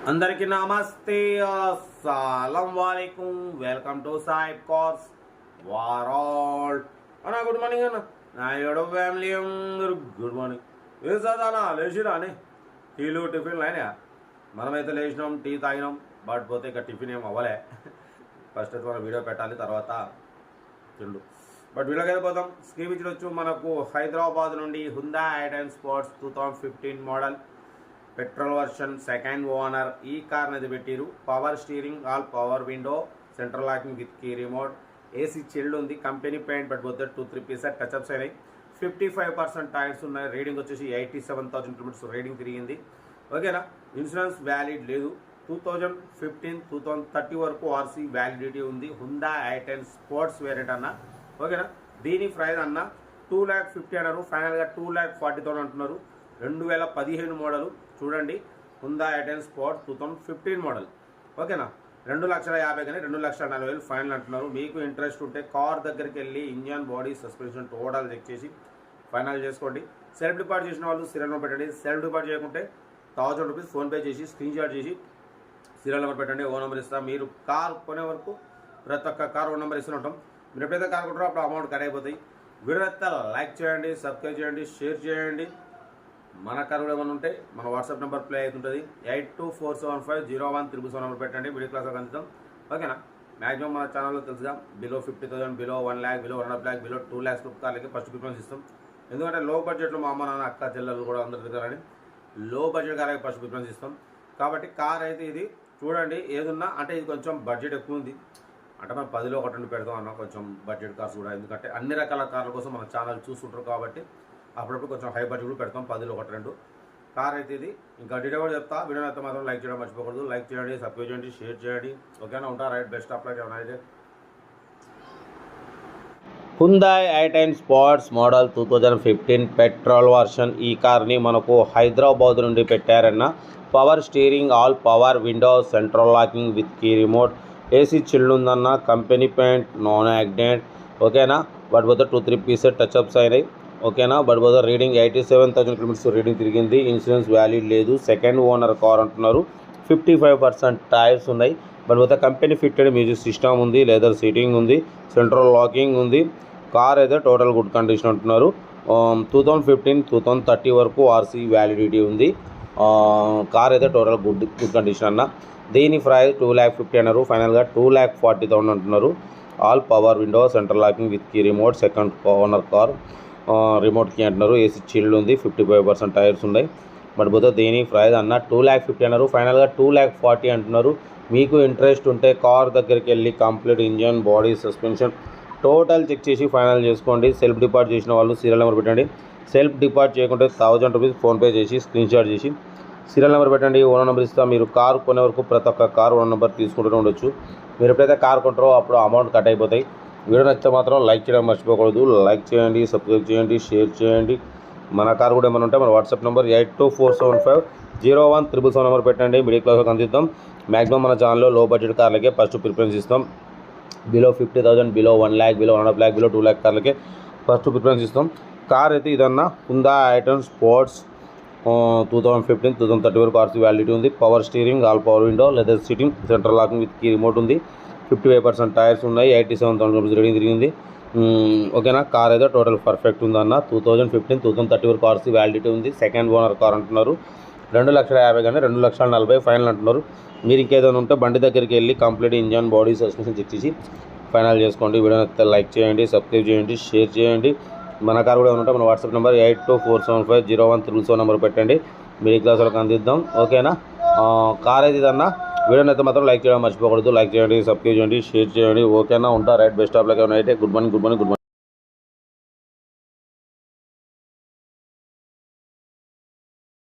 అందరికీ నమస్తే, అస్సలం వాలేకుం. Welcome to Saib cars world. అన్నా గుడ్ మార్నింగ్ అన్న. నా ఏడో ఫ్యామిలీ అందరూ గుడ్ మార్నింగ్. ఏ చదానా లేచిరా అని టీలు టిఫిన్లు అయినా. మనమైతే లేచినాం, టీ తాగినాం. బట్ పోతే ఇక టిఫిన్ ఏం అవ్వలే. ఫస్ట్ అయితే మనం వీడియో పెట్టాలి, తర్వాత తిండు. బట్ వీడియోకి వెళ్ళిపోతాం. స్క్రీన్ ఇచ్చి మనకు హైదరాబాద్ నుండి Hyundai i ten sports 2015 model petrol version second owner ఈ కార్ అనేది పెట్టిరు. Power steering, all power window, central locking with key remote, AC chilled ఉంది. కంపెనీ పెయింట్ పెట్టబోతే 2-3 పీసెస్ టచ్అప్స్ అయినాయి. 55% టైర్స్ ఉన్నాయి. రీడింగ్ వచ్చేసి 87,000 కిలోమీటర్స్ రీడింగ్ తిరిగింది. ఓకేనా. ఇన్సూరెన్స్ వ్యాలిడ్ లేదు. 2015-2030 వరకు ఆర్సీ వ్యాలిడిటీ ఉంది. హుందా ఐటెన్ స్పోర్ట్స్ వేరియంట్ అన్న. ఓకేనా. దీని ప్రైస్ అన్న 2,50,000 అన్నారు. ఫైనల్గా 2,40,000 అంటున్నారు. 2015 మోడల్ చూడండి. Hyundai i ten sports 2015 model. ఓకేనా. 2,50,000 కానీ 2,40,000 ఫైనల్ అంటున్నారు. మీకు ఇంట్రెస్ట్ ఉంటే కార్ దగ్గరికి వెళ్ళి engine, body, suspension total check చేసి ఫైనల్ చేసుకోండి. సెల్ఫ్ డిపార్ట్ చేసిన వాళ్ళు సీరియల్ నెంబర్ పెట్టండి. సెల్ఫ్ డిపార్ట్ చేయకుంటే 1000 రూపీస్ ఫోన్పే చేసి స్క్రీన్ షాట్ చేసి సీరియల్ నెంబర్ పెట్టండి. ఓ నెంబర్ ఇస్తాం. మీరు కార్ కొనే వరకు ప్రతి ఒక్క కార్ ఓ నెంబర్ ఇస్తూ ఉంటాం. మీరు ఎప్పుడైతే కార్ కొంటారో అప్పుడు అమౌంట్ కట్ అయిపోతాయి. వీడియో అయితే లైక్ చేయండి, సబ్స్క్రైబ్ చేయండి, షేర్ చేయండి. మన కార్ కూడా ఏమైనా ఉంటే మన వాట్సాప్ నెంబర్ ప్లే అవుతుంటుంది. 8247501377 నెంబర్ పెట్టండి. వీడియో క్లాస్ అందిస్తాం. ఓకేనా. మ్యాక్సిమం మన ఛానల్లో తెలుసుగా below 50,000, below 1 lakh, below 1.5 lakh, below 2 lakhs కార్లకి ఫస్ట్ ప్రిఫరెన్స్ ఇస్తాం. ఎందుకంటే లో బడ్జెట్లో మా అమ్మ నాన్న అక్క చెల్లెలు కూడా అందరు దిగారని లో బడ్జెట్ కార్లకి ఫస్ట్ ప్రిఫరెన్స్ ఇస్తాం. కాబట్టి కార్ అయితే ఇది చూడండి. ఏదున్నా అంటే ఇది కొంచెం బడ్జెట్ ఎక్కువ ఉంది అంటే మనం 10లో 1-2 పెడతాం అన్న. కొంచెం బడ్జెట్ కార్స్ కూడా, ఎందుకంటే అన్ని రకాల కార్ల కోసం మన ఛానల్ చూస్తుంటారు కాబట్టి అప్పుడప్పుడు కొంచెం హై బడ్జెట్ కూడా పెడతాం. 10లో 1-2 కార్ అయితే ఇది. ఇంకా డీటెయిల్ కూడా చెప్తా. వీడియో అయితే మాత్రం లైక్ చేయడం మర్చిపోకూడదు. లైక్ చేయండి, సబ్స్క్రైబ్ చేయండి, షేర్ చేయండి. ఓకేనా. ఉంటా రైట్. Best of like. ఏమైనా అయితే Hyundai i ten sports model 2015 petrol version ఈ కార్ని మనకు హైదరాబాద్ నుండి పెట్టారన్న. Power steering, all power window, central locking with key remote, AC chilled ఉందన్న. Company paint, non accident. ఓకేనా. బట్ పోతే 2-3 పీసెస్ టచ్అప్స్ అయినాయి. ఓకేనా. బట్ పోతే రీడింగ్ 87,000 కిలోమీటర్స్ రీడింగ్ తిరిగింది. ఇన్సూరెన్స్ వ్యాలిడ్ లేదు. సెకండ్ ఓనర్ కార్ అంటున్నారు. 55% టైర్స్ ఉన్నాయి. బట్ పోతే కంపెనీ ఫిట్టెడ్ మ్యూజిక్ సిస్టమ్ ఉంది. లెదర్ సీటింగ్ ఉంది. సెంట్రల్ లాకింగ్ ఉంది. కార్ అయితే టోటల్ గుడ్ కండిషన్ అంటున్నారు. 2015-2030 వరకు ఆర్సీ వ్యాలిడిటీ ఉంది. కార్ అయితే టోటల్ గుడ్ కండిషన్ అన్న. దీని ప్రైస్ 2,50,000 అన్నారు. ఫైనల్గా 2,40,000 అంటున్నారు. All power window, central locking with key remote, second owner car, remote key అంటున్నారు. ఏసీ చిల్డ్ ఉంది. 55% టైర్స్ ఉన్నాయి. బట్ పోతే దీని ప్రైస్ అన్న 2,50,000 అన్నారు. ఫైనల్గా 2,40,000 అంటున్నారు. మీకు ఇంట్రెస్ట్ ఉంటే కార్ దగ్గరికి వెళ్ళి complete engine, body, suspension total check చేసి ఫైనల్ చేసుకోండి. సెల్ఫ్ డిపార్ట్ చేసిన వాళ్ళు సీరియల్ నెంబర్ పెట్టండి. సెల్ఫ్ డిపార్ట్ చేయకుంటే 1000 రూపీస్ ఫోన్పే చేసి స్క్రీన్ షాట్ చేసి సీరియల్ నెంబర్ పెట్టండి. ఓనర్ నెంబర్ ఇస్తాం. మీరు కార్ కొనే వరకు ప్రతి ఒక్క కార్ ఓనర్ నెంబర్ తీసుకుంటూనే ఉండొచ్చు. మీరు ఎప్పుడైతే కార్ కొంటారో అప్పుడు అమౌంట్ కట్ అయిపోతాయి. వీడియో నచ్చితే మాత్రం లైక్ చేయడం మర్చిపోకూడదు. లైక్ చేయండి, సబ్స్క్రైబ్ చేయండి, షేర్ చేయండి. మన కార్ కూడా ఏమైనా ఉంటే మన వాట్సాప్ నెంబర్ 8247501377 నెంబర్ పెట్టండి. మిడిల్ క్లాస్కి అందిద్దాం. మ్యాక్సిమం మన ఛానల్లో లో బడ్జెట్ కార్లకే ఫస్ట్ ప్రిఫరెన్స్ ఇస్తాం. Below 50,000, below 1 lakh, below 1.5 lakh, below 2 lakh కార్లకే ఫస్ట్ ప్రిఫరెన్స్ ఇస్తాం. కార్ అయితే ఇదన్నా హుందా ఐటెన్ స్పోర్ట్స్ 2015-2030 వరకు ఆర్సీ వ్యాలిడిటీ ఉంది. Power steering, all power window, leather seating, central locking with key remote ఉంది. 55% tyres ఉన్నాయి. 87,000 రీడింగ్ తిరిగింది. ఓకేనా. కార్ అయితే టోటల్ పర్ఫెక్ట్ ఉందన్న. 2015-2030 వరకు ఆర్సీ వ్యాలిడిటీ ఉంది. సెకండ్ ఓనర్ కార్ అంటున్నారు. 2,50,000 కానీ 2,40,000 ఫైనల్ అంటున్నారు. మీరు ఇంకేదైనా ఉంటే బండి దగ్గరికి వెళ్ళి complete engine, body, suspension check చేసి ఫైనల్ చేసుకోండి. వీడియో నచ్చితే లైక్ చేయండి, సబ్స్క్రైబ్ చేయండి, షేర్ చేయండి. మన కార్ కూడా ఏమైనా ఉంటే మన వాట్సాప్ నెంబర్ 8247501377 నెంబర్ పెట్టండి. మిడిల్ క్లాస్ వాళ్ళకి అందిద్దాం. ఓకేనా. కార్ అయితే ఇదన్నా. వీడియో అయితే మాత్రం లైక్ చేయడం మర్చిపోకూడదు. లైక్ చేయండి, సబ్స్క్రైబ్ చేయండి, షేర్ చేయండి. ఓకేనా. ఉంటా రైట్. Best of luck. ఏమైనా అయితే గుడ్ మార్నింగ్.